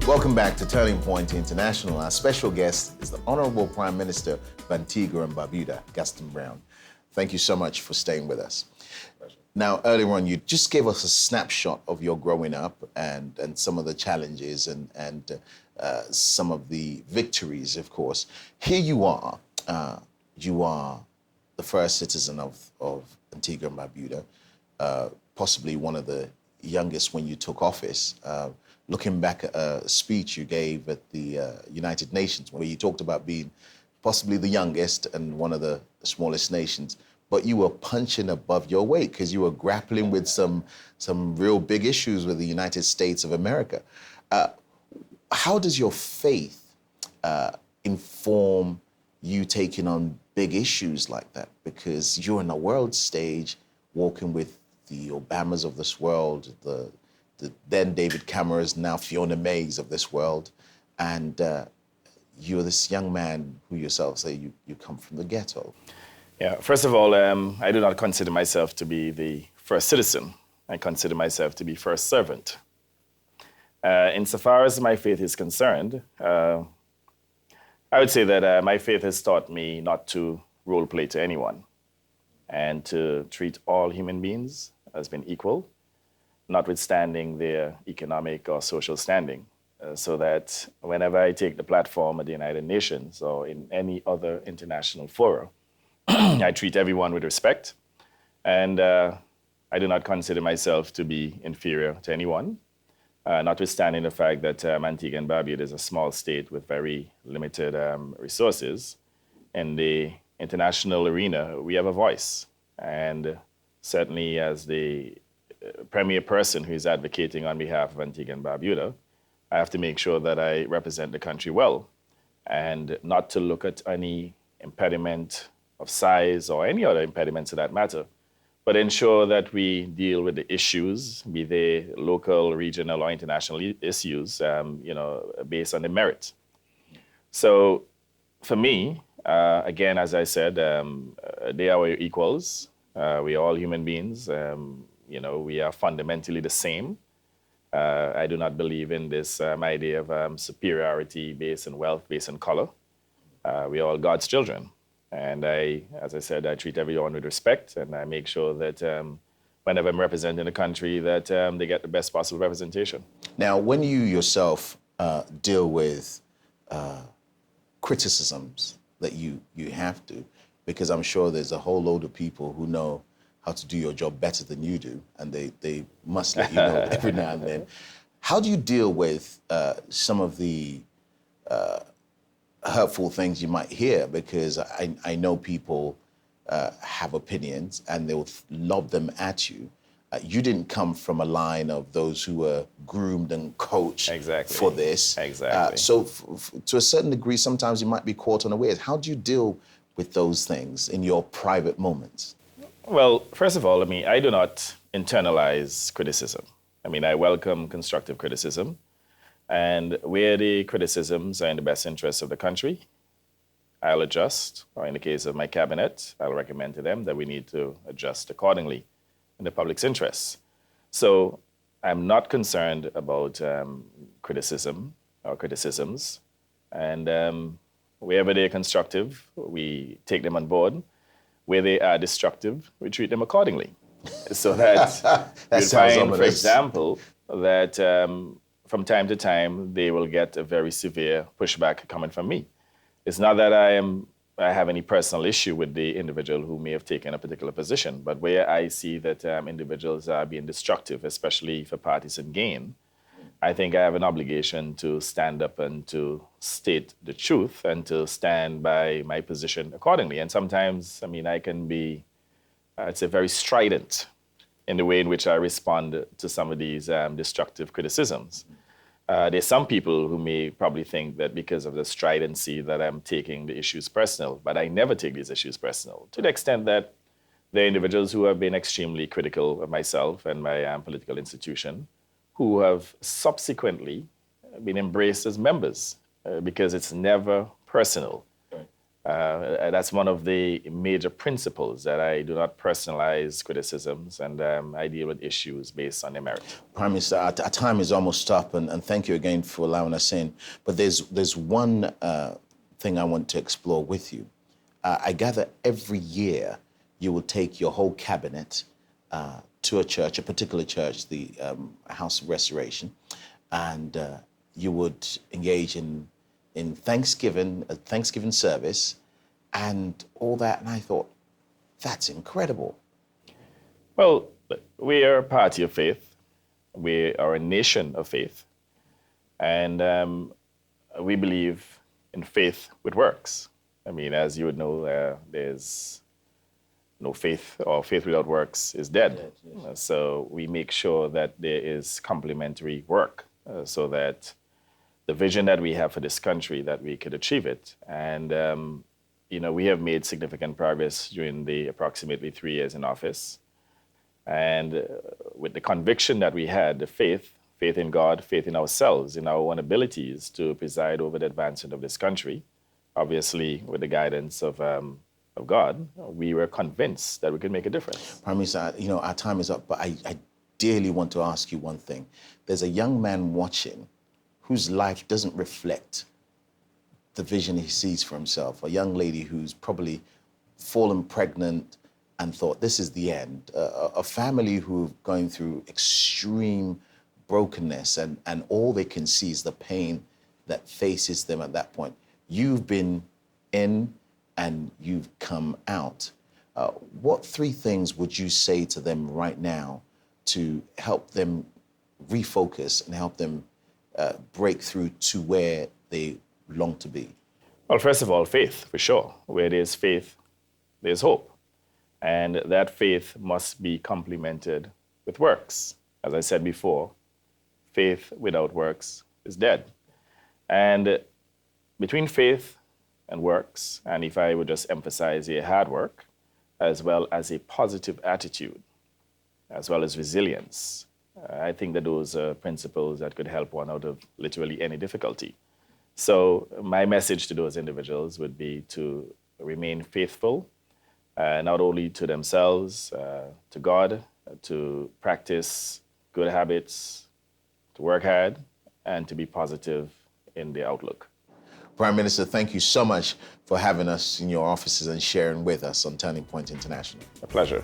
Welcome back to Turning Point International. Our special guest is the Honorable Prime Minister of Antigua and Barbuda, Gaston Brown. Thank you so much for staying with us. Pleasure. Now, earlier on, you just gave us a snapshot of your growing up and some of the challenges and some of the victories, of course. Here you are the first citizen of Antigua and Barbuda, possibly one of the youngest when you took office. Looking back at a speech you gave at the United Nations where you talked about being possibly the youngest and one of the smallest nations, but you were punching above your weight because you were grappling with some real big issues with the United States of America. How does your faith inform you taking on big issues like that? Because you're in a world stage walking with the Obamas of this world, the then David Camerons, now Fiona Mays of this world, and you're this young man who yourself say you come from the ghetto. Yeah, first of all, I do not consider myself to be the first citizen. I consider myself to be first servant. Insofar as my faith is concerned, I would say that my faith has taught me not to role play to anyone and to treat all human beings as being equal, notwithstanding their economic or social standing, so that whenever I take the platform at the United Nations or in any other international fora, I treat everyone with respect, and I do not consider myself to be inferior to anyone, notwithstanding the fact that Antigua and Barbuda is a small state with very limited resources. In the international arena, we have a voice, and certainly as the premier person who is advocating on behalf of Antigua and Barbuda, I have to make sure that I represent the country well and not to look at any impediment of size or any other impediments to that matter, but ensure that we deal with the issues, be they local, regional, or international issues, based on the merit. So for me, again, as I said, they are our equals. We are all human beings. We are fundamentally the same. I do not believe in this idea of superiority based on wealth, based on color. We are all God's children. And as I said, I treat everyone with respect, and I make sure that whenever I'm representing the country, that they get the best possible representation. Now, when you yourself deal with criticisms that you have to, because I'm sure there's a whole load of people who know how to do your job better than you do, and they must let you know every now and then. How do you deal with some of the hurtful things you might hear? Because I know people have opinions and they'll lob them at you. You didn't come from a line of those who were groomed and coached for this. Exactly. So to a certain degree, sometimes you might be caught unawares. How do you deal with those things in your private moments? Well, first of all, I do not internalize criticism. I welcome constructive criticism. And where the criticisms are in the best interest of the country, I'll adjust. Or in the case of my cabinet, I'll recommend to them that we need to adjust accordingly in the public's interests. So I'm not concerned about criticism or criticisms. And wherever they're constructive, we take them on board. Where they are destructive, we treat them accordingly. So that that you'll sounds find, ominous. for example, that from time to time, they will get a very severe pushback coming from me. It's not that I have any personal issue with the individual who may have taken a particular position, but where I see that individuals are being destructive, especially for partisan gain, I think I have an obligation to stand up and to state the truth and to stand by my position accordingly. And sometimes, I can be, I'd say, very strident in the way in which I respond to some of these destructive criticisms. There's some people who may probably think that because of the stridency that I'm taking the issues personal, but I never take these issues personal, to the extent that there are individuals who have been extremely critical of myself and my political institution, who have subsequently been embraced as members because it's never personal. That's one of the major principles, that I do not personalize criticisms, and I deal with issues based on their merit. Prime Minister, our time is almost up, and thank you again for allowing us in. But there's one thing I want to explore with you. I gather every year you will take your whole cabinet to a church, a particular church, the House of Restoration, and you would engage in Thanksgiving, a Thanksgiving service, and all that. And I thought, that's incredible. Well, we are a party of faith. We are a nation of faith. And we believe in faith with works. I mean, as you would know, there's no faith, or faith without works is dead. Yes. So we make sure that there is complementary work so that the vision that we have for this country, that we could achieve it. And, we have made significant progress during the approximately 3 years in office. And with the conviction that we had, the faith in God, faith in ourselves, in our own abilities to preside over the advancement of this country, obviously with the guidance of God, we were convinced that we could make a difference. Prime Minister, our time is up, but I dearly want to ask you one thing. There's a young man watching whose life doesn't reflect the vision he sees for himself, a young lady who's probably fallen pregnant and thought this is the end, a family who've going through extreme brokenness, and all they can see is the pain that faces them at that point. You've been in and you've come out. What 3 things would you say to them right now to help them refocus and help them break through to where they long to be? Well, first of all, faith, for sure. Where there's faith, there's hope. And that faith must be complemented with works. As I said before, faith without works is dead. And between faith and works, and if I would just emphasize here, hard work, as well as a positive attitude, as well as resilience, I think that those are principles that could help one out of literally any difficulty. So my message to those individuals would be to remain faithful, not only to themselves, to God, to practice good habits, to work hard, and to be positive in the outlook. Prime Minister, thank you so much for having us in your offices and sharing with us on Turning Point International. A pleasure.